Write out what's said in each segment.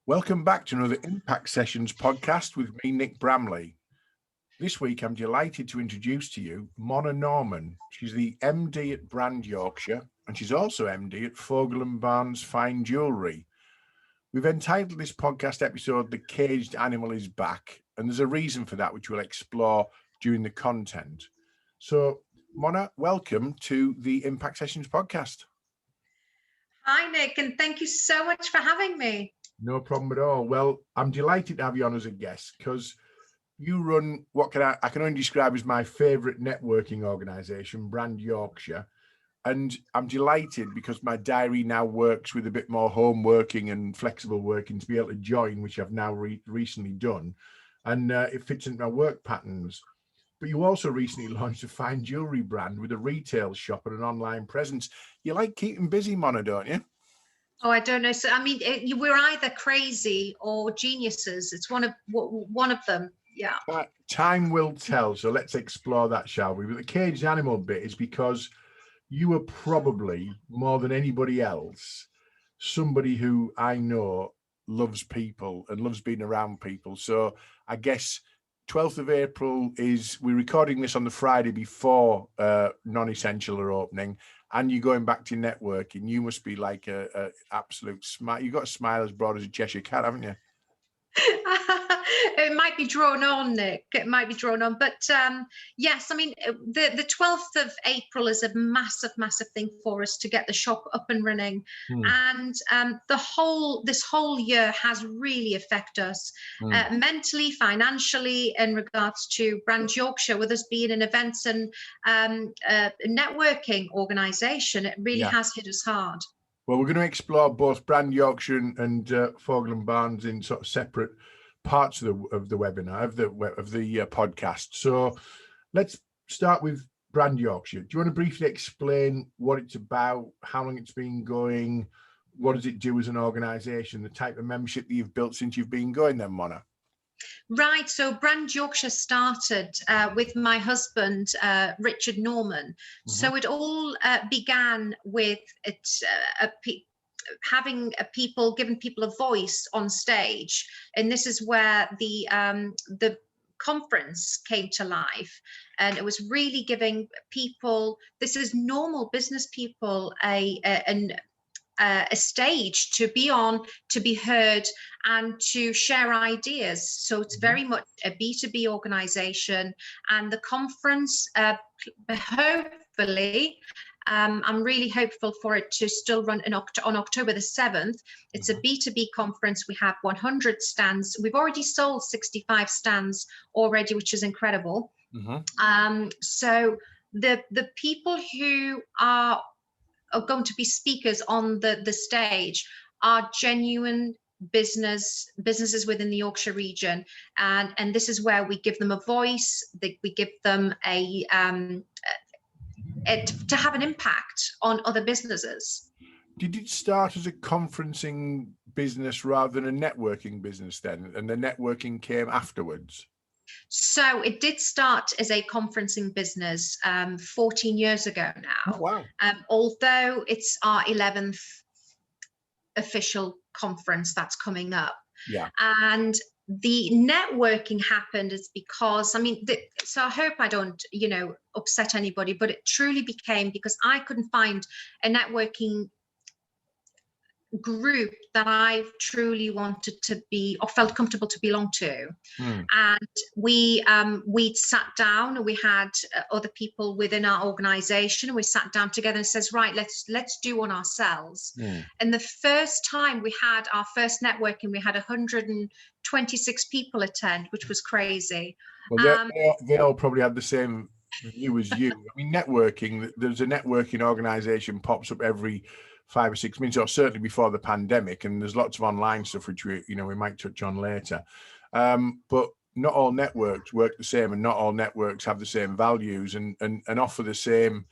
Welcome back to another Impact Sessions podcast with me, Nick Bramley. This week, I'm delighted to introduce to you Mona Norman. She's the MD at Brand Yorkshire, and she's also MD at Fogal Barnes Fine Jewellery. We've entitled this podcast episode, The Caged Animal is Back, and there's a reason for that, which we'll explore during the content. So, Mona, welcome to the Impact Sessions podcast. Hi, Nick, and thank you so much for having me. No problem at all. Well, I'm delighted to have you on as a guest because you run what I can only describe as my favourite networking organisation, Brand Yorkshire. And I'm delighted because my diary now works with a bit more home working and flexible working to be able to join, which I've now recently done. And it fits into my work patterns. But you also recently launched a fine jewellery brand with a retail shop and an online presence. You like keeping busy, Mona, don't you? Oh, I don't know. So, I mean, we're either crazy or geniuses. It's one of them. Yeah. Time will tell. So let's explore that, shall we? But the caged animal bit is because you are probably, more than anybody else, somebody who I know loves people and loves being around people. So I guess 12th of April we're recording this on the Friday before non-essential are opening, and you're going back to networking. You must be like a absolute smile. You've got a smile as broad as a Cheshire cat, haven't you? It might be drawn on, Nick. It might be drawn on, but yes, I mean the 12th of April is a massive thing for us to get the shop up and running, and this whole year has really affected us mentally, financially, in regards to Brand Yorkshire, with us being an events and networking organisation. It really has hit us hard. Well, we're going to explore both Brand Yorkshire and Fogal Barnes in sort of separate parts of the webinar, of the podcast. So let's start with Brand Yorkshire. Do you want to briefly explain what it's about, how long it's been going, what does it do as an organisation, the type of membership that you've built since you've been going then, Mona? Right, so Brand Yorkshire started with my husband, Richard Norman. Mm-hmm. So it all began with giving people a voice on stage, and this is where the conference came to life, and it was really giving people, this is normal business people, a stage to be on, to be heard, and to share ideas. So it's very much a B2B organization, and the conference, hopefully, I'm really hopeful for it to still run on October the 7th. It's a B2B conference. We have 100 stands. We've already sold 65 stands already, which is incredible. So the people who are going to be speakers on the stage are genuine businesses within the Yorkshire region, and this is where we give them a voice, we give them to have an impact on other businesses. Did it start as a conferencing business rather than a networking business then, and the networking came afterwards? So it did start as a conferencing business 14 years ago now. Oh, wow. Although it's our 11th official conference that's coming up. Yeah. And the networking happened is because, so I hope I don't, upset anybody, but it truly became because I couldn't find a networking group that I truly wanted to be or felt comfortable to belong to. And we sat down, and we had other people within our organization, and we sat down together and says, right, let's do one ourselves. And the first time we had our first networking, we had 126 people attend, which was crazy. Well, they all probably had the same view as you. Networking, there's a networking organization pops up every 5 or 6 minutes, or certainly before the pandemic, and there's lots of online stuff which we might touch on later. But not all networks work the same, and not all networks have the same values and offer the same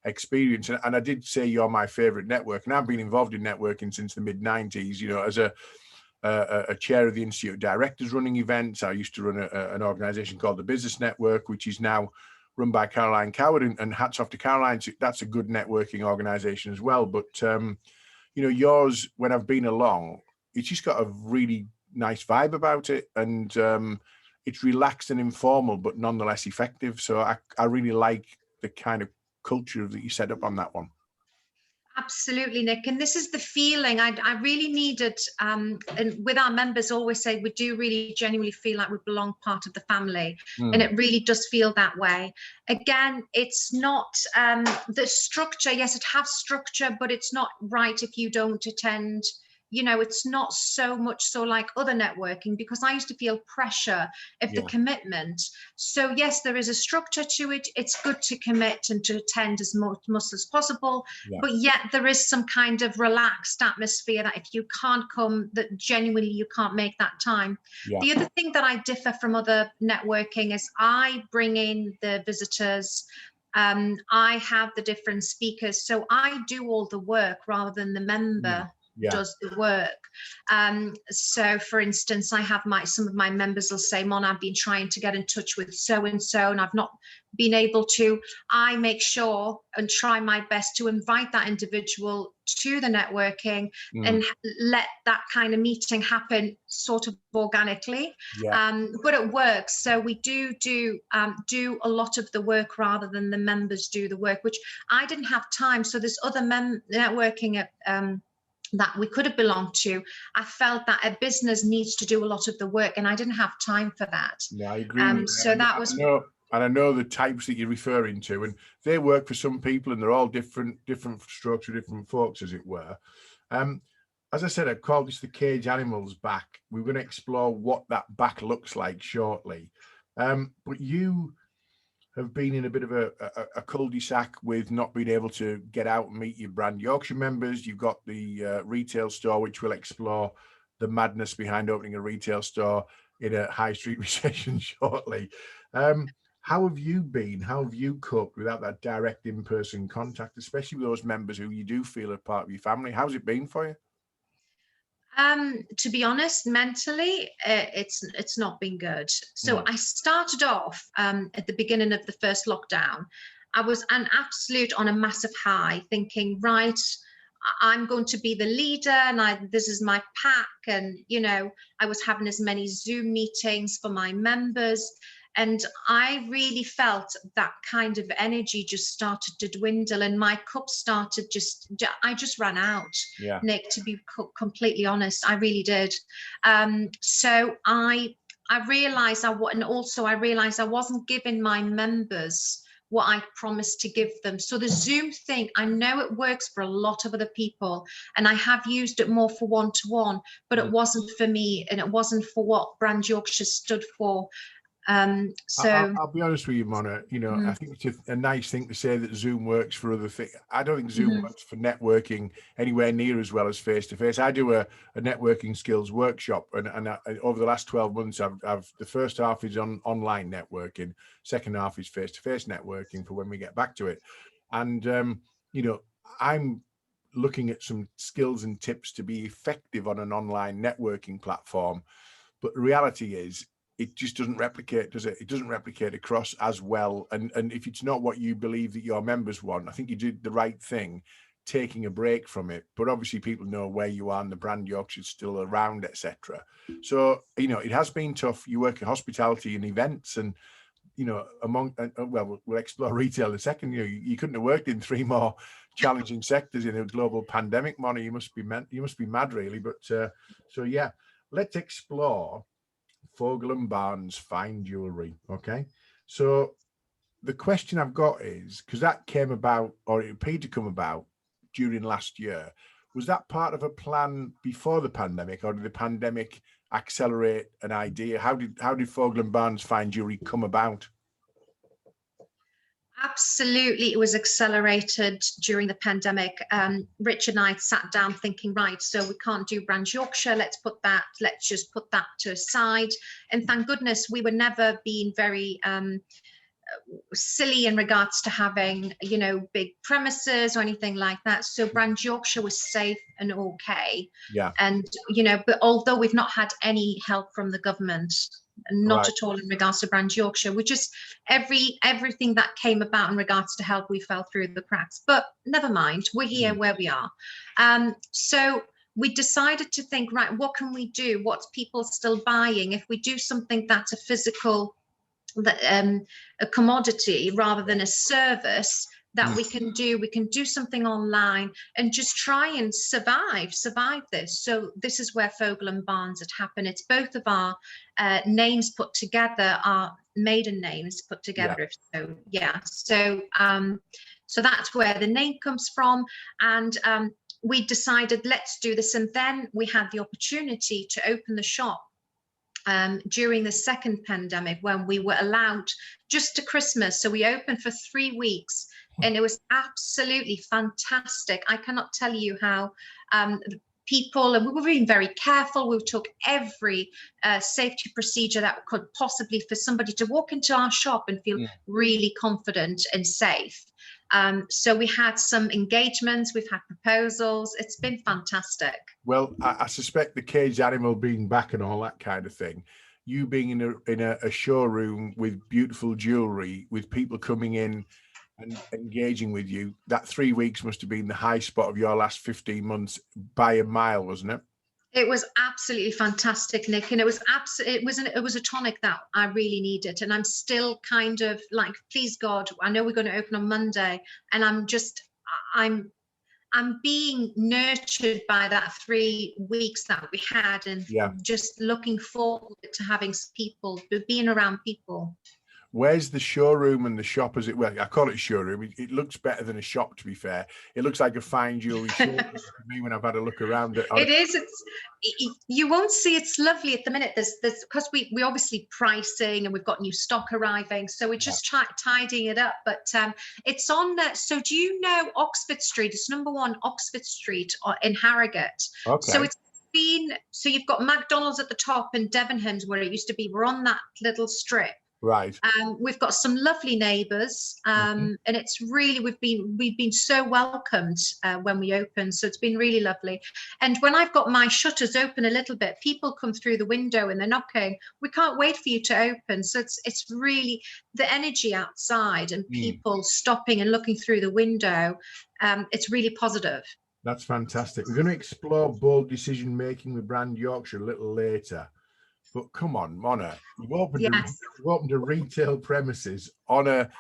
experience. And I did say you're my favorite network, and I've been involved in networking since the mid-90s. As a chair of the Institute of Directors running events. I used to run an organization called the Business Network, which is now run by Caroline Coward, and hats off to Caroline. That's a good networking organization as well. But yours, when I've been along, it's just got a really nice vibe about it, and it's relaxed and informal, but nonetheless effective. So I really like the kind of culture that you set up on that one. Absolutely, Nick. And this is the feeling I really needed. And with our members, always say we do really genuinely feel like we belong part of the family. And it really does feel that way. Again, it's not the structure. Yes, it has structure, but it's not right if you don't attend. You know, it's not so much so like other networking, because I used to feel pressure of the commitment. So yes, there is a structure to it. It's good to commit and to attend as much as possible, but yet there is some kind of relaxed atmosphere that if you can't come, that genuinely you can't make that time. The other thing that I differ from other networking is I bring in the visitors. I have the different speakers, so I do all the work rather than the member does the work. So for instance, I have some of my members will say, Mon, I've been trying to get in touch with so and I've not been able to. I make sure and try my best to invite that individual to the networking and let that kind of meeting happen sort of organically. But it works. So we do a lot of the work rather than the members do the work, which I didn't have time. So there's other networking at that we could have belonged to. I felt that a business needs to do a lot of the work, and I didn't have time for that. Yeah, I agree. So that was. And I know the types that you're referring to, and they work for some people, and they're all different strokes for different folks, as it were. As I said, I called this the cage animals back. We're going to explore what that back looks like shortly. But you have been in a bit of a cul-de-sac with not being able to get out and meet your brand Yorkshire members. You've got the retail store, which we'll explore the madness behind opening a retail store in a high street recession shortly. How have you been? How have you coped without that direct in-person contact, especially with those members who you do feel are part of your family? How's it been for you? To be honest, mentally, it's not been good. So I started off at the beginning of the first lockdown. I was on a massive high, thinking, right, I'm going to be the leader, and this is my pack. And, you know, I was having as many Zoom meetings for my members. And I really felt that kind of energy just started to dwindle, and my cup started I just ran out, Nick, to be completely honest. I really did. So I realized I realized I wasn't giving my members what I promised to give them. So the Zoom thing, I know it works for a lot of other people, and I have used it more for one-to-one, but it wasn't for me, and it wasn't for what Brand Yorkshire stood for. So I'll be honest with you, Mona. You know, I think it's a nice thing to say that Zoom works for other things. I don't think Zoom works for networking anywhere near as well as face-to-face. I do a networking skills workshop, and over the last 12 months, I've the first half is on online networking, second half is face-to-face networking for when we get back to it. And you know, I'm looking at some skills and tips to be effective on an online networking platform, but the reality is, it just doesn't replicate, does it? It doesn't replicate across as well. And if it's not what you believe that your members want, I think you did the right thing, taking a break from it. But obviously people know where you are and the brand Yorkshire's still around, etc. So, you know, it has been tough. You work in hospitality and events, and, you know, we'll explore retail in a second. You couldn't have worked in 3 more challenging sectors in a global pandemic, Mona. You must be mad, really. But so yeah, let's explore Fogal Barnes Fine Jewellery. Okay, so the question I've got is, because that came about, or it appeared to come about during last year, was that part of a plan before the pandemic, or did the pandemic accelerate an idea? How did Fogal Barnes Fine Jewellery come about? Absolutely, it was accelerated during the pandemic. Rich and I sat down thinking, right, so we can't do Brand Yorkshire. Let's just put that to a side. And thank goodness we were never being very silly in regards to having, you know, big premises or anything like that. So Brand Yorkshire was safe and okay. Yeah. And, you know, but although we've not had any help from the government, not at all in regards to Brand Yorkshire, which is everything that came about in regards to help, we fell through the cracks. But never mind, we're here where we are. So we decided to think, right, what can we do? What's people still buying? If we do something that's a physical, a commodity rather than a service that we can do something online and just try and survive this. So this is where Fogal Barnes had happened. It's both of our names put together, our maiden names put together. So that's where the name comes from. And we decided, let's do this. And then we had the opportunity to open the shop during the second pandemic, when we were allowed just to Christmas. So we opened for 3 weeks, and it was absolutely fantastic. I cannot tell you how people, and we were being very careful. We took every safety procedure that could possibly, for somebody to walk into our shop and feel really confident and safe. So we had some engagements, we've had proposals. It's been fantastic. Well, I suspect the caged animal being back and all that kind of thing, you being in a showroom with beautiful jewellery, with people coming in and engaging with you, that 3 weeks must have been the high spot of your last 15 months by a mile, wasn't it? It was absolutely fantastic, Nick, and it was a tonic that I really needed. And I'm still kind of like, please God, I know we're going to open on Monday, and I'm being nurtured by that 3 weeks that we had, and just looking forward to having people, being around people. Where's the showroom and the shop? As it, well, I call it a showroom. It looks better than a shop, to be fair. It looks like a fine jewellery showroom to me when I've had a look around it. It is. You won't see. It's lovely at the minute. There's because we obviously pricing, and we've got new stock arriving, so we're just tidying it up. But it's on. So do you know Oxford Street? It's number 1 Oxford Street in Harrogate. Okay. So it's been. So you've got McDonald's at the top in Devonhams, where it used to be. We're on that little strip. Right. We've got some lovely neighbours, and it's really we've been so welcomed when we open. So it's been really lovely. And when I've got my shutters open a little bit, people come through the window and they're knocking. We can't wait for you to open. So it's really the energy outside and people stopping and looking through the window. It's really positive. That's fantastic. We're going to explore bold decision making with brand Yorkshire a little later. But come on, Mona, you've opened a retail premises on a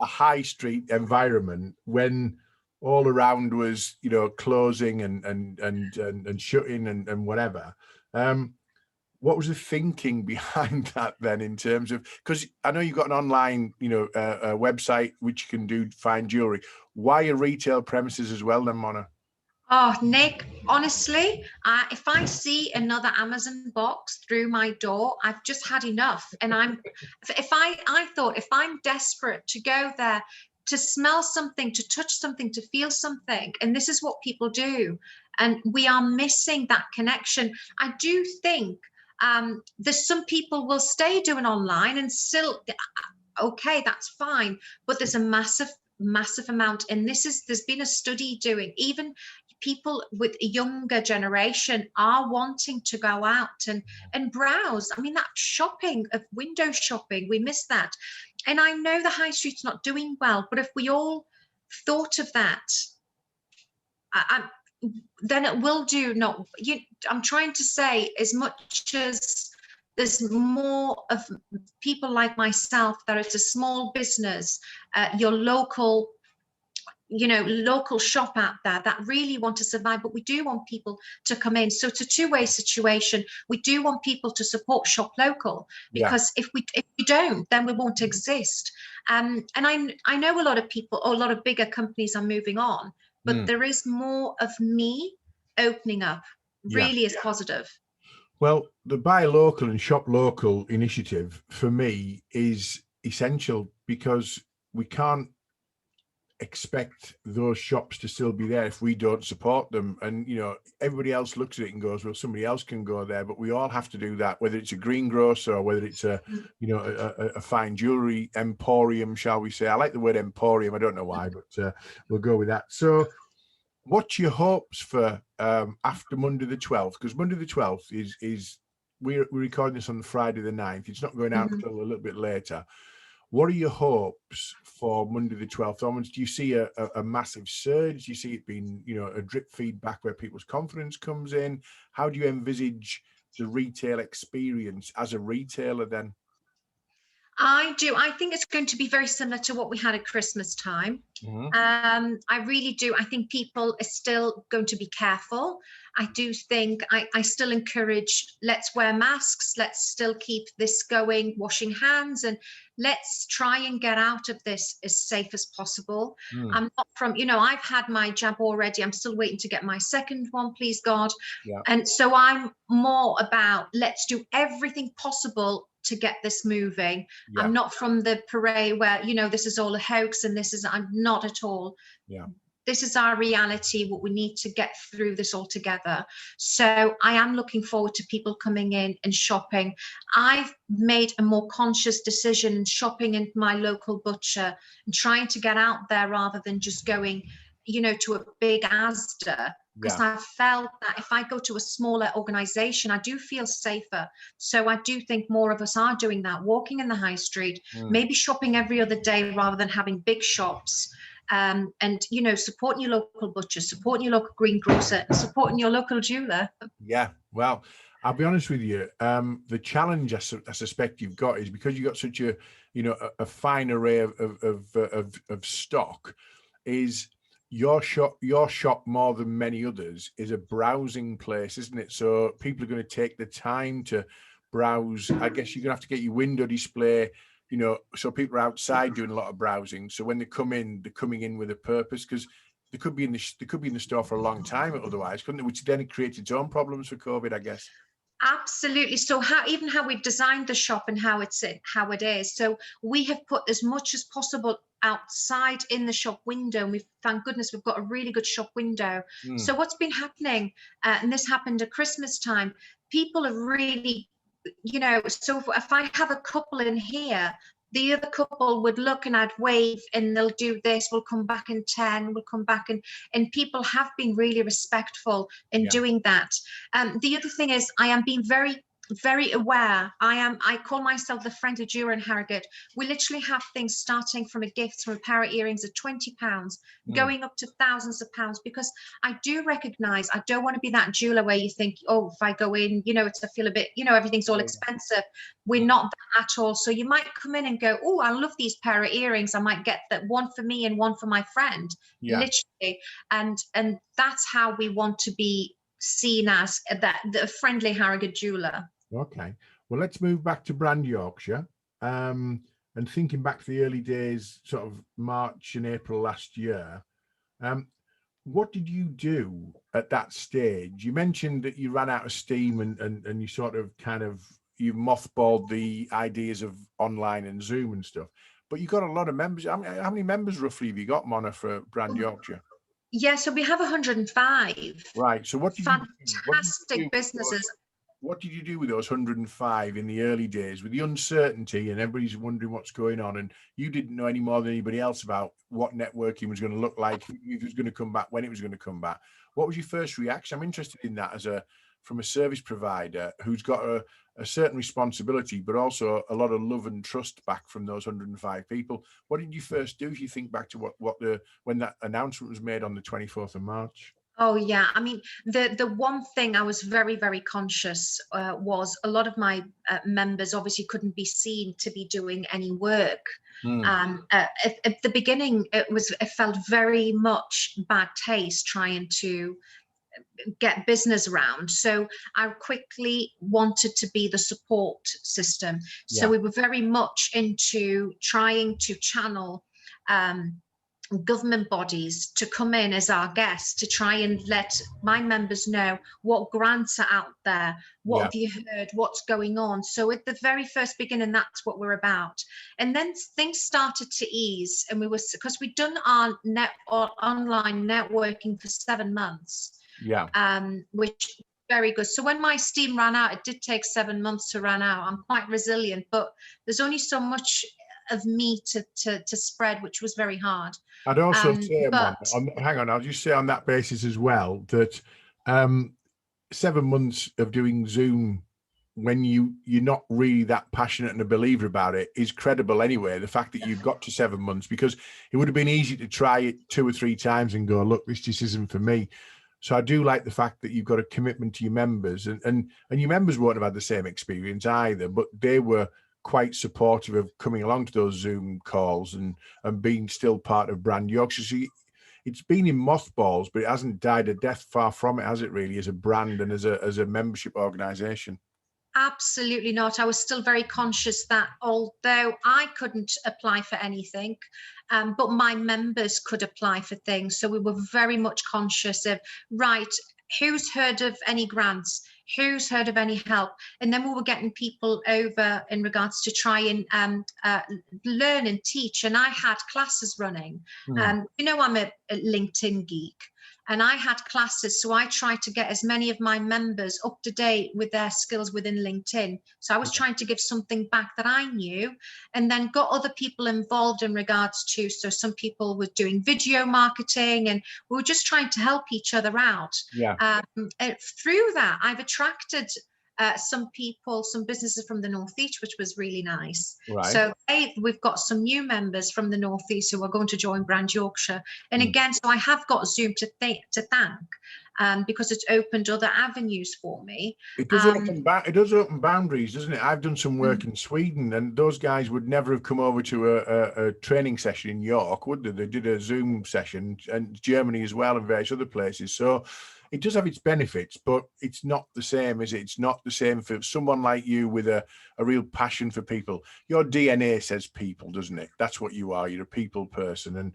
high street environment when all around was, closing and shutting and whatever. What was the thinking behind that then, in terms of, because I know you've got an online, a website which you can do fine jewellery. Why a retail premises as well then, Mona? Oh, Nick, honestly, if I see another Amazon box through my door, I've just had enough. And I thought if I'm desperate to go there, to smell something, to touch something, to feel something, and this is what people do, and we are missing that connection. I do think there's some people will stay doing online and still, okay, that's fine, but there's a massive amount, and there's been a study doing, even people with a younger generation are wanting to go out and browse. I mean, that shopping, of window shopping, we miss that. And I know the high street's not doing well, but if we all thought of that, then it will do. I'm trying to say, as much as there's more of people like myself that it's a small business, your local shop out there that really want to survive, but we do want people to come in. So it's a two-way situation. We do want people to support shop local, because if we don't, then we won't exist. And I know a lot of people, or a lot of bigger companies are moving on, but there is more of me opening up. Really is positive. Well, the buy local and shop local initiative for me is essential, because we can't expect those shops to still be there if we don't support them. And everybody else looks at it and goes, well, somebody else can go there, but we all have to do that, whether it's a greengrocer or whether it's a fine jewelry emporium, shall we say. I like the word emporium, I don't know why, but we'll go with that. So what's your hopes for after Monday the 12th? Because Monday the 12th is we're recording this on Friday the 9th. It's not going out until a little bit later. What are your hopes for Monday the 12th onwards? Do you see a massive surge? Do you see it being, you know, a drip feedback where people's confidence comes in? How do you envisage the retail experience as a retailer then? I do. I think it's going to be very similar to what we had at Christmas time. I really do. I think people are still going to be careful. I do think I still encourage, let's wear masks, let's still keep this going, washing hands, and let's try and get out of this as safe as possible. I'm not from, you know, I've had my jab already. I'm still waiting to get my second one, please God. Yeah. And so I'm more about, let's do everything possible to get this moving. Yeah. I'm not from the parade where, you know, this is all a hoax and this is, I'm not at all. Yeah. This is our reality, what we need to get through this all together. So I am looking forward to people coming in and shopping. I've made a more conscious decision in shopping in my local butcher and trying to get out there rather than just going, you know, to a big Asda. Because I've felt that if I go to a smaller organization, I do feel safer. So I do think more of us are doing that, walking in the high street, maybe shopping every other day rather than having big shops. And, you know, supporting your local butcher, supporting your local greengrocer, and supporting your local jeweler. Yeah, well, I'll be honest with you. The challenge I suspect you've got is because you've got such a, you know, a fine array of stock, is your shop more than many others is a browsing place, isn't it? So people are going to take the time to browse. I guess you're going to have to get your window display, you know, so people are outside doing a lot of browsing. So when they come in, they're coming in with a purpose, because they could be in the store for a long time otherwise, couldn't they? Which then creates its own problems for COVID, I guess. Absolutely. So how we've designed the shop and how it is. So we have put as much as possible outside in the shop window, and thank goodness we've got a really good shop window. So what's been happening, and this happened at Christmas time, people are really, you know, so if I have a couple in here, the other couple would look and I'd wave and they'll do this, we'll come back in 10, we'll come back, and people have been really respectful in doing that. The other thing is I am being very, very aware. I call myself the friendly jeweler in Harrogate. We literally have things starting from a gift, from a pair of earrings at £20, going up to thousands of pounds, because I do recognize I don't want to be that jeweler where you think, oh, if I go in, you know, I feel a bit, you know, everything's all expensive. We're not that at all. So you might come in and go, oh, I love these pair of earrings. I might get that one for me and one for my friend, literally. And that's how we want to be seen as the friendly Harrogate jeweler. Okay, well, let's move back to brand Yorkshire, and thinking back to the early days, sort of March and April last year. What did you do at that stage? You mentioned that you ran out of steam and you sort of you mothballed the ideas of online and Zoom and stuff, but you got a lot of members. How many members roughly have you got, Mona, for brand Yorkshire? Yeah, so we have 105. Right. So what did fantastic businesses. What did you do with those 105 in the early days, with the uncertainty and everybody's wondering what's going on, and you didn't know any more than anybody else about what networking was going to look like, if it was going to come back, when it was going to come back? What was your first reaction? I'm interested in that from a service provider who's got a certain responsibility, but also a lot of love and trust back from those 105 people. What did you first do if you think back to when that announcement was made on the 24th of March? Oh yeah, I mean, the one thing I was very, very conscious was a lot of my members obviously couldn't be seen to be doing any work. At the beginning, it felt very much bad taste trying to get business around. So I quickly wanted to be the support system. So we were very much into trying to channel government bodies to come in as our guests to try and let my members know what grants are out there, what have you heard, what's going on. So at the very first beginning, that's what we're about. And then things started to ease, and because we'd done our online networking for 7 months, which very good. So when my steam ran out, it did take 7 months to run out. I'm quite resilient, but there's only so much of me to spread, which was very hard. I'd also say, hang on, I'll just say on that basis as well that 7 months of doing Zoom when you're not really that passionate and a believer about it is credible anyway. The fact that you got to 7 months, because it would have been easy to try it 2 or 3 times and go, look, this just isn't for me. So I do like the fact that you've got a commitment to your members, and your members won't have had the same experience either, but they were quite supportive of coming along to those Zoom calls and being still part of Brand Yorkshire. So it's been in mothballs, but it hasn't died a death. Far from it, has it really, as a brand and as a membership organisation? Absolutely not. I was still very conscious that although I couldn't apply for anything, but my members could apply for things. So we were very much conscious of, right, who's heard of any grants? Who's heard of any help? And then we were getting people over in regards to try and learn and teach. And I had classes running. I'm a LinkedIn geek. And I had classes, so I tried to get as many of my members up to date with their skills within LinkedIn. So I was trying to give something back that I knew, and then got other people involved in regards to, so some people were doing video marketing, and we were just trying to help each other out. Through that, I've attracted some people, some businesses from the Northeast, which was really nice. Right. So we've got some new members from the Northeast who are going to join Brand Yorkshire. And again, so I have got Zoom to thank because it's opened other avenues for me. It does open boundaries, doesn't it? I've done some work in Sweden, and those guys would never have come over to a training session in York, would they? They did a Zoom session, and Germany as well, and various other places. So it does have its benefits, but it's not the same, is it? It's not the same for someone like you with a real passion for people. Your DNA says people, doesn't it? That's what you are. You're a people person.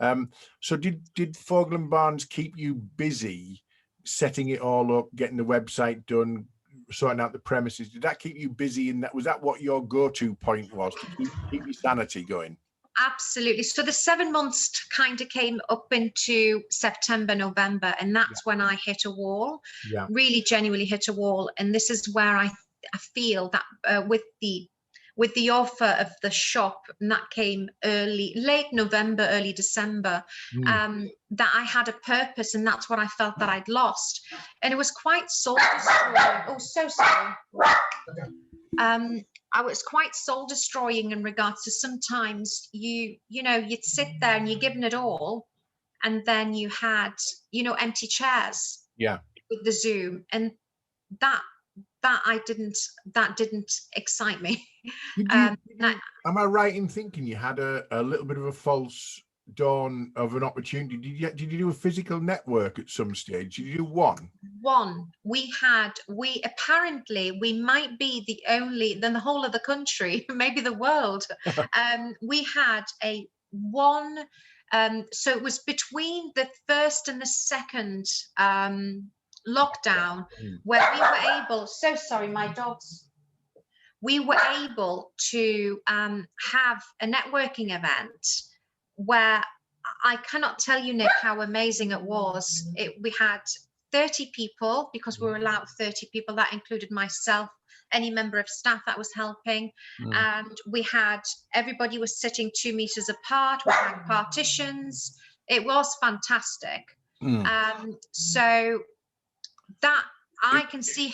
And so did Fogal Barnes keep you busy setting it all up, getting the website done, sorting out the premises? Did that keep you busy? And was that what your go-to point was, to keep your sanity going? Absolutely. So the 7 months kind of came up into September, November, and that's when I hit a wall, really genuinely hit a wall. And this is where I feel that with the offer of the shop, and that came late November, early December, that I had a purpose, and that's what I felt that I'd lost. And it was quite soul-destroying. Oh, so sorry. I was quite soul-destroying in regards to, sometimes you'd sit there and you're giving it all, and then you had empty chairs with the Zoom, and that didn't excite me. Am I right in thinking you had a little bit of a false dawn of an opportunity? Did you do a physical network at some stage? Did you do one? We apparently, we might be the only, then the whole of the country, maybe the world. We had one, so it was between the first and the second lockdown, where we were able, so sorry, my dogs. We were able to have a networking event where I cannot tell you, Nick, how amazing it was. We had 30 people, because we were allowed 30 people. That included myself, any member of staff that was helping. And everybody was sitting 2 meters apart. We had partitions. It was fantastic. So that I can see.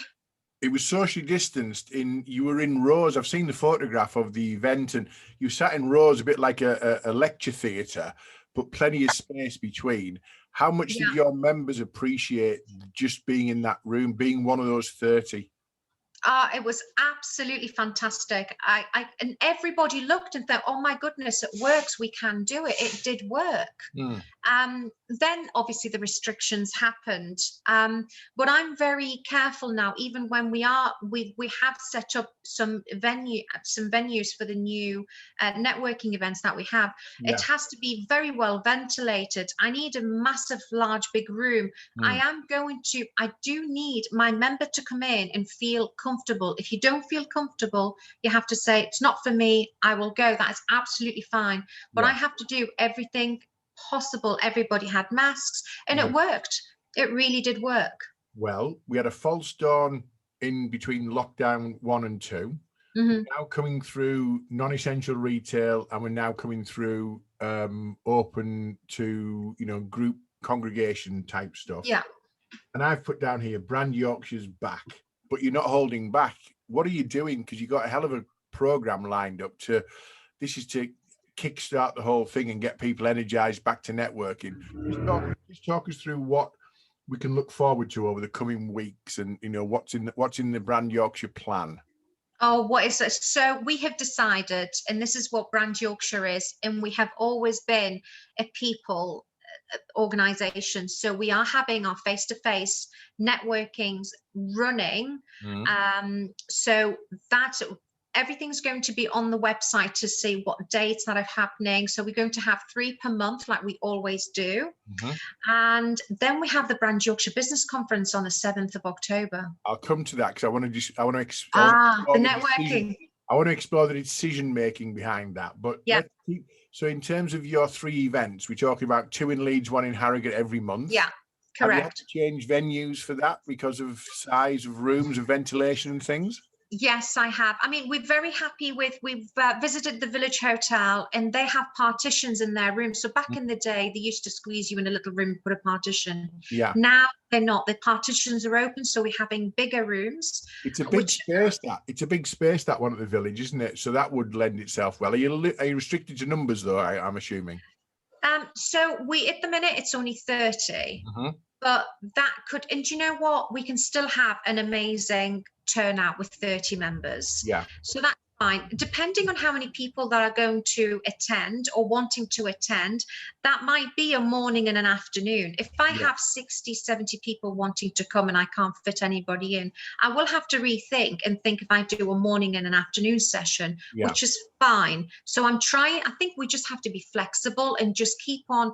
It was socially distanced. You were in rows. I've seen the photograph of the event, and you sat in rows, a bit like a lecture theatre, but plenty of space between. How much did your members appreciate just being in that room, being one of those 30? It was absolutely fantastic. And everybody looked and thought, oh my goodness, it works, we can do it. It did work. Then obviously the restrictions happened, but I'm very careful now. Even when we have set up some venues for the new networking events that we have. It has to be very well ventilated. I need a massive, large, big room. I do need my member to come in and feel comfortable. If you don't feel comfortable, you have to say, it's not for me, I will go. That is absolutely fine. But I have to do everything possible. Everybody had masks, and it worked. It really did work. Well, we had a false dawn in between lockdown 1 and 2. We're now coming through non-essential retail, and we're now coming through open to group congregation type stuff. And I've put down here, Brand Yorkshire's back, but you're not holding back. what are you doing? Because you got a hell of a program lined up this is to kickstart the whole thing and get people energized back to networking. Just talk us through what we can look forward to over the coming weeks, and what's in the Brand Yorkshire plan. Oh, what is it? So we have decided, and this is what Brand Yorkshire is, and we have always been a people organisation. So we are having our face-to-face networkings running. So that everything's going to be on the website to see what dates that are happening. So we're going to have 3 per month, like we always do. And then we have the Brand Yorkshire Business Conference on the 7th of October. I'll come to that because I want to the networking. I want to explore the decision making behind that. But yeah. So in terms of your 3 events, we're talking about 2 in Leeds, 1 in Harrogate every month. Yeah, correct. Have you had to change venues for that because of size of rooms and ventilation and things? Yes, I have. I mean, we're very happy we've visited the Village Hotel, and they have partitions in their rooms. So back in the day, they used to squeeze you in a little room and put a partition. Yeah. Now they're not. The partitions are open, so we're having bigger rooms. It's a big space, that one at the Village, isn't it? So that would lend itself well. Are you restricted to numbers though, I'm assuming? So at the minute, it's only 30. But that could, and do you know what? We can still have an amazing turnout with 30 members. Yeah. So that's fine. Depending on how many people that are going to attend or wanting to attend, that might be a morning and an afternoon. If I have 60, 70 people wanting to come and I can't fit anybody in, I will have to rethink and think if I do a morning and an afternoon session, which is fine. So I think we just have to be flexible and just keep on,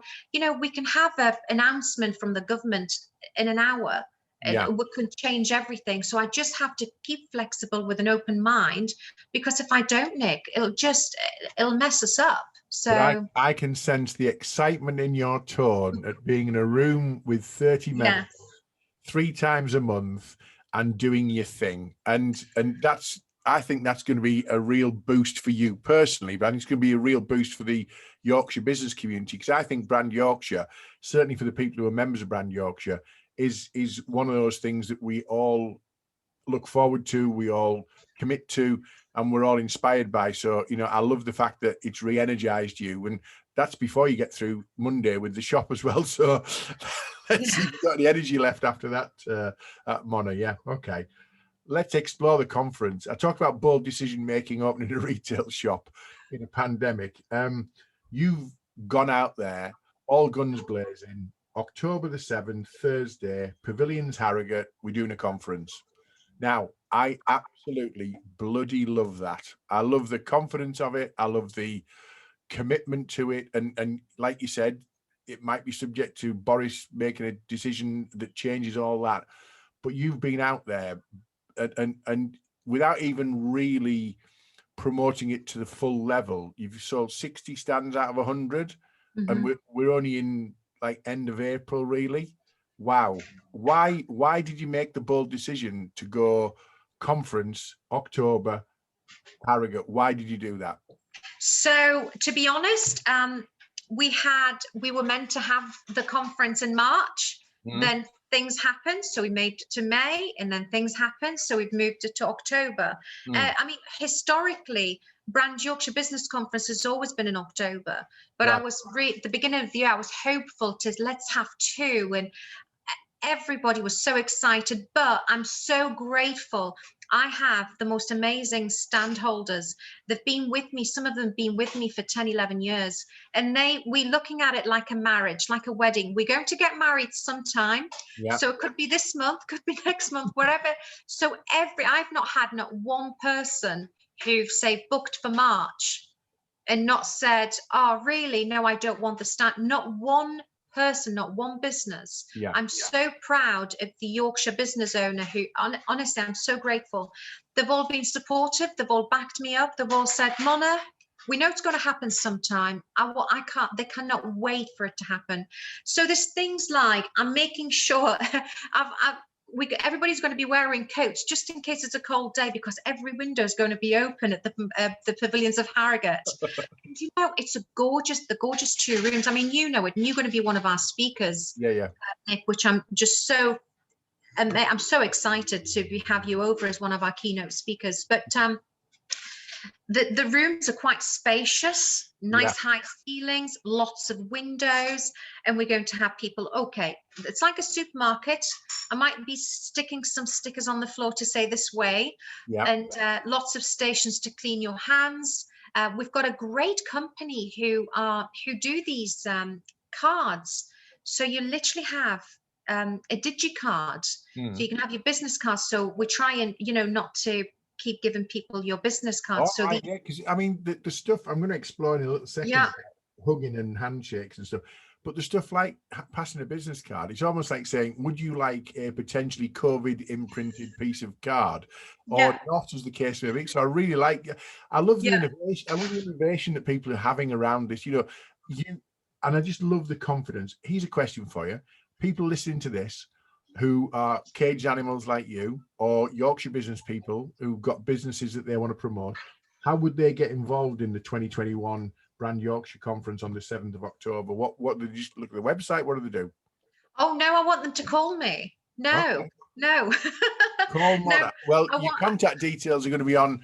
we can have an announcement from the government in an hour. And we can change everything. So I just have to keep flexible with an open mind, because if I don't, Nick, it'll mess us up. So I can sense the excitement in your tone at being in a room with 30 members 3 times a month and doing your thing. And I think that's going to be a real boost for you personally, but I think it's going to be a real boost for the Yorkshire business community, because I think Brand Yorkshire, certainly for the people who are members of Brand Yorkshire, is one of those things that we all look forward to, we all commit to, and we're all inspired by. So, I love the fact that it's re-energized you, and that's before you get through Monday with the shop as well. So let's see if you've got any energy left after that, Mona. Yeah, okay. Let's explore the conference. I talked about bold decision-making, opening a retail shop in a pandemic. You've gone out there, all guns blazing, October the 7th, Thursday, Pavilions, Harrogate, we're doing a conference. Now, I absolutely bloody love that. I love the confidence of it. I love the commitment to it. And like you said, it might be subject to Boris making a decision that changes all that. But you've been out there and without even really promoting it to the full level, you've sold 60 stands out of 100. And we're only in end of April, really. Wow. Why did you make the bold decision to go conference October, Harrogate? Why did you do that? So to be honest, we were meant to have the conference in March. Then things happened, so we moved it to May, and then things happened, so we've moved it to October. I mean, historically, Brand Yorkshire Business Conference has always been in October, but I was at the beginning of the year, I was hopeful to let's have 2, and everybody was so excited. But I'm so grateful. I have the most amazing stand holders. They've been with me. Some of them have been with me for 10, 11 years. And we're looking at it like a marriage, like a wedding. We're going to get married sometime. So it could be this month, could be next month, whatever. So I've not had one person who've say booked for March and not said, oh, really? No, I don't want the stand. Not one person, not one business. I'm so proud of the Yorkshire business owner who, honestly, I'm so grateful. They've all been supportive. They've all backed me up. They've all said, Mona, we know it's going to happen sometime. They cannot wait for it to happen. So there's things like I'm making sure everybody's going to be wearing coats just in case it's a cold day, because every window is going to be open at the Pavilions of Harrogate. And it's the gorgeous 2 rooms. I mean, it, and you're going to be one of our speakers, Nick, which I'm just so I'm so excited to have you over as one of our keynote speakers. But the rooms are quite spacious, nice high ceilings, lots of windows, and we're going to have people, okay, it's like a supermarket. I might be sticking some stickers on the floor to say this way, and lots of stations to clean your hands. We've got a great company who do these cards. So you literally have a digicard, so you can have your business cards. So we try and, not to keep giving people your business cards. Because I mean the stuff I'm going to explore in a little second, hugging and handshakes and stuff, but the stuff like passing a business card, it's almost like saying, would you like a potentially COVID imprinted piece of card or not, as the case may be. So I really I love the innovation. I love the innovation that people are having around this, and I just love the confidence. Here's a question for you. People listening to this who are caged animals like you, or Yorkshire business people who've got businesses that they want to promote, how would they get involved in the 2021 Brand Yorkshire Conference on the 7th of October? What do they just look at the website? What do they do? Oh, no, I want them to call me. No. Call Mona. Well, your contact details are going to be on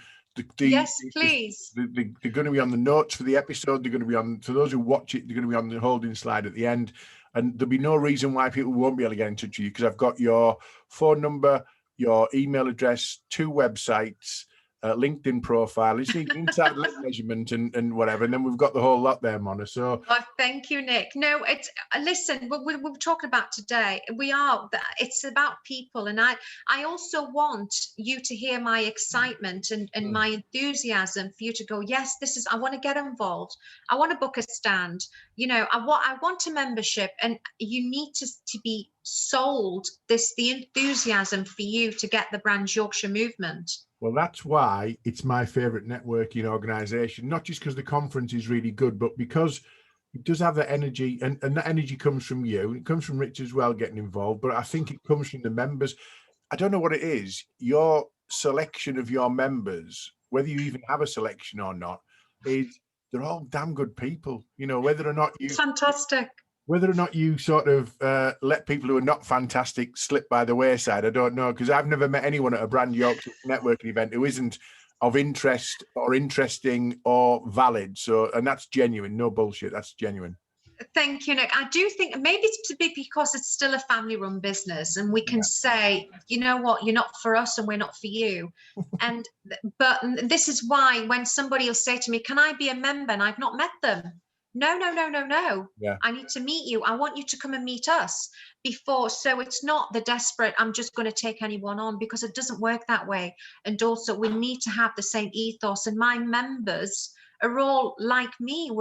yes, please. They're going to be on the notes for the episode. They're going to be on, for those who watch it, they're going to be on the holding slide at the end. And there'll be no reason why people won't be able to get in touch with you, because I've got your phone number, your email address, 2 websites, LinkedIn profile. It's the inside lip measurement and whatever. And then we've got the whole lot there, Mona. So thank you, Nick. No, it's listen, what we're talking about today, it's about people. And I also want you to hear my excitement and my enthusiasm for you to go, yes, I want to get involved. I want to book a stand. I want a membership, and you need to be sold the enthusiasm for you to get the Brand Yorkshire movement. Well, that's why it's my favorite networking organization, not just because the conference is really good, but because it does have that energy, and that energy comes from you. It comes from Rich as well, getting involved, but I think it comes from the members. I don't know what it is. Your selection of your members, whether you even have a selection or not, they're all damn good people, whether or not you... Fantastic. Whether or not you sort of let people who are not fantastic slip by the wayside, I don't know, because I've never met anyone at a Brand Yorkshire networking event who isn't of interest or interesting or valid. So, and that's genuine, no bullshit. That's genuine. Thank you, Nick. I do think maybe it's because it's still a family-run business, and we can say, you know what, you're not for us and we're not for you. But this is why when somebody will say to me, can I be a member? And I've not met them. No. Yeah. I need to meet you. I want you to come and meet us before. So it's not the desperate, I'm just going to take anyone on, because it doesn't work that way. And also we need to have the same ethos. And my members are all like me.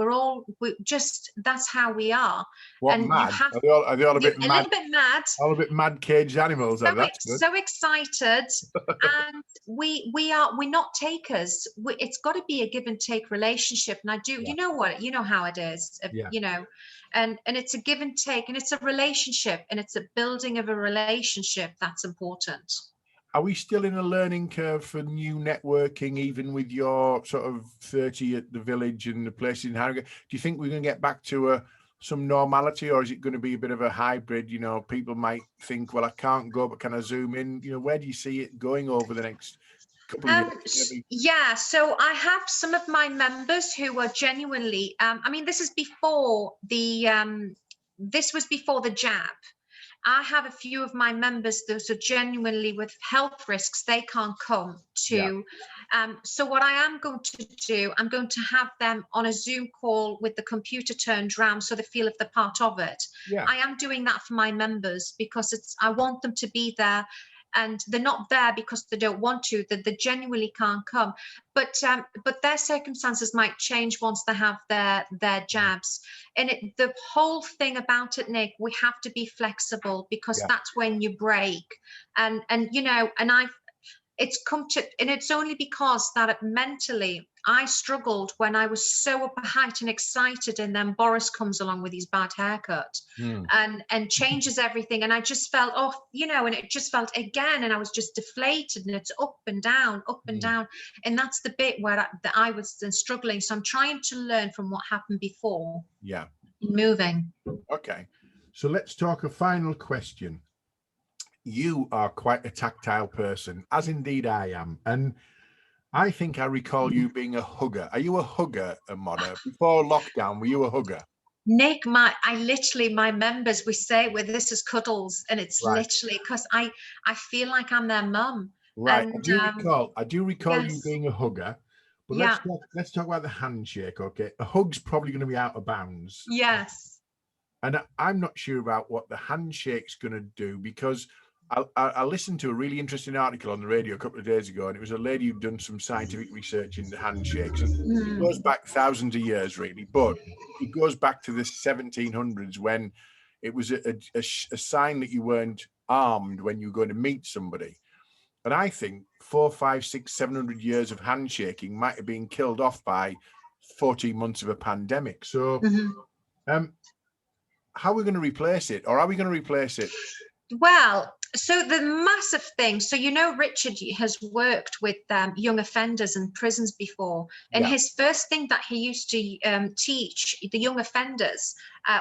That's how we are. What, and mad? Are they all a bit mad? A little bit mad. All a bit mad caged animals. So excited. And we're not takers. It's got to be a give and take relationship. And you know what, you know how it is, and it's a give and take, and it's a relationship, and it's a building of a relationship that's important. Are we still in a learning curve for new networking, even with your sort of 30 at the village and the places in Harrogate? Do you think we're going to get back to some normality, or is it going to be a bit of a hybrid? People might think, well, I can't go, but can I zoom in? Where do you see it going over the next couple of years? Yeah, so I have some of my members who are genuinely, this is before this was before the jab. I have a few of my members that are genuinely with health risks. They can't come to. So what I am going to do, I'm going to have them on a Zoom call with the computer turned round, so they feel if they're part of it. I am doing that for my members because I want them to be there. And they're not there because they don't want to, that they genuinely can't come. But their circumstances might change once they have their jabs. And the whole thing about it, Nick, we have to be flexible, because that's when you break. And it's only because that mentally I struggled when I was so up a height and excited, and then Boris comes along with his bad haircut and changes everything, and I just felt and it just felt again, and I was just deflated, and it's up and down, and that's the bit where I was then struggling. So I'm trying to learn from what happened before. Moving. Okay, so let's talk a final question. you are quite a tactile person, as indeed I am. And I think I recall you being a hugger. Are you a hugger, Mona? Before lockdown, were you a hugger? Nick, my members, we say, well, this is cuddles, and it's Right. literally because I feel like I'm their mum. Right. And I do recall you yes, being a hugger. But yeah, let's talk about the handshake, okay? A hug's probably going to be out of bounds. yes. And I'm not sure about what the handshake's going to do, because I listened to a really interesting article on the radio a couple of days ago, and it was a lady who'd done some scientific research into handshakes. And it goes back thousands of years, really, but it goes back to the 1700s when it was a sign that you weren't armed when you were going to meet somebody. And I think 400, 500, 600, 700 years of handshaking might have been killed off by 14 months of a pandemic. So, how are we going to replace it, or are we going to replace it? Well, so the massive thing, so Richard has worked with young offenders in prisons before, and his first thing that he used to teach the young offenders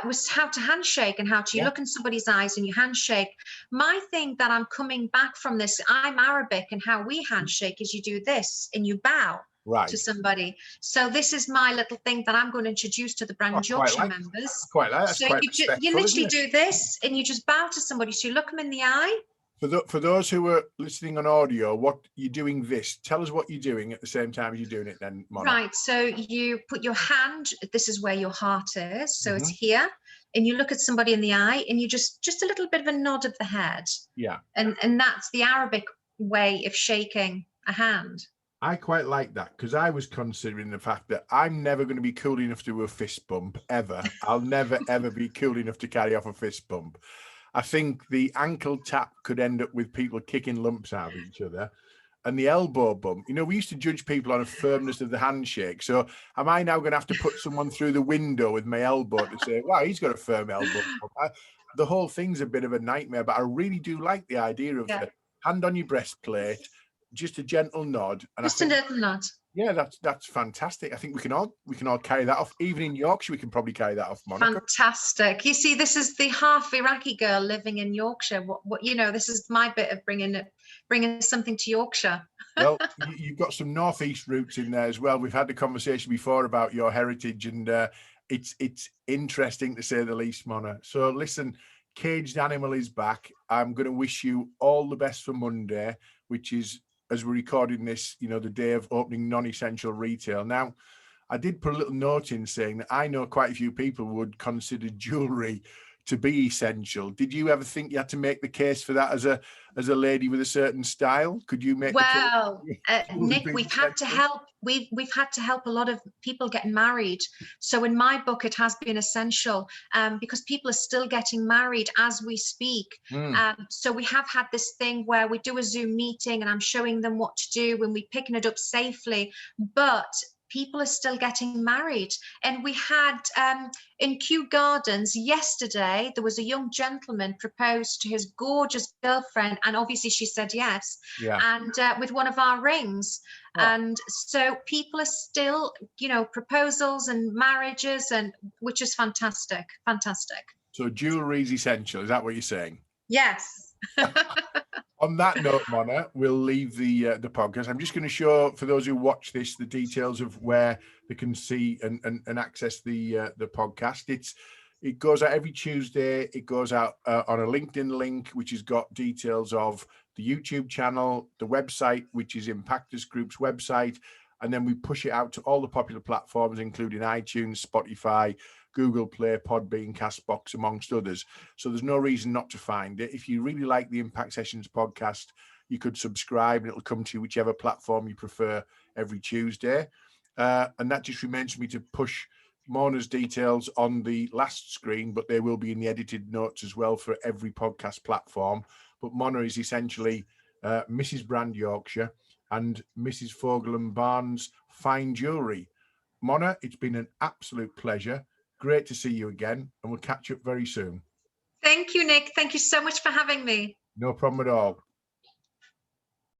was how to handshake and how to look in somebody's eyes and you handshake. My thing that I'm coming back from this, I'm Arabic, and how we handshake is you do this and you bow. Right. To somebody. So this is my little thing that I'm going to introduce to the Brand Yorkshire members. That's so quite you literally do this and you just bow to somebody. So you look them in the eye. For those who are listening on audio, what you're doing this, tell us what you're doing at the same time as you're doing it then, Mona. Right, so you put your hand, this is where your heart is, so it's here, and you look at somebody in the eye and you just a little bit of a nod of the head. Yeah. And that's the Arabic way of shaking a hand. I quite like that, because I was considering the fact that I'm never going to be cool enough to do a fist bump, ever. I'll never, ever be cool enough to carry off a fist bump. I think the ankle tap could end up with people kicking lumps out of each other. And the elbow bump, we used to judge people on a firmness of the handshake. So am I now going to have to put someone through the window with my elbow to say, wow, he's got a firm elbow? The whole thing's a bit of a nightmare, but I really do like the idea of the hand on your breastplate, just a gentle nod. And just a little nod. Yeah, that's fantastic. I think we can all carry that off. Even in Yorkshire, we can probably carry that off, Monica. Fantastic. You see, this is the half Iraqi girl living in Yorkshire. What this is my bit of bringing something to Yorkshire. Well, you've got some northeast roots in there as well. We've had the conversation before about your heritage, and it's interesting to say the least, Mona. So listen, Caged Animal is back. I'm going to wish you all the best for Monday, which is, as we're recording this, the day of opening non-essential retail. Now, I did put a little note in saying that I know quite a few people would consider jewellery to be essential. Did you ever think you had to make the case for that as a lady with a certain style? Could you make the case? Nick, we've essential? had to help. We've had to help a lot of people getting married. So in my book, it has been essential because people are still getting married as we speak. So we have had this thing where we do a Zoom meeting and I'm showing them what to do when we're picking it up safely, but people are still getting married. And we had in Kew Gardens yesterday, there was a young gentleman proposed to his gorgeous girlfriend, and obviously she said yes, and with one of our rings. And so people are still, proposals and marriages, and which is fantastic. So jewelry is essential. Is that what you're saying? Yes. On that note, Mona, we'll leave the podcast. I'm just going to show, for those who watch this, the details of where they can see and access the podcast. It goes out every Tuesday. It goes out on a LinkedIn link, which has got details of the YouTube channel, the website, which is IMPACTUS Group's website, and then we push it out to all the popular platforms, including iTunes, Spotify, Google Play, Podbean, Castbox, amongst others. So there's no reason not to find it. If you really like the Impact Sessions podcast, you could subscribe and it'll come to you whichever platform you prefer every Tuesday. And that just reminds me to push Mona's details on the last screen, but they will be in the edited notes as well for every podcast platform. But Mona is essentially Mrs. Brand Yorkshire and Mrs. Fogal Barnes Fine Jewellery. Mona, it's been an absolute pleasure. Great to see you again, and we'll catch up very soon. Thank you, Nick. Thank you so much for having me. No problem at all.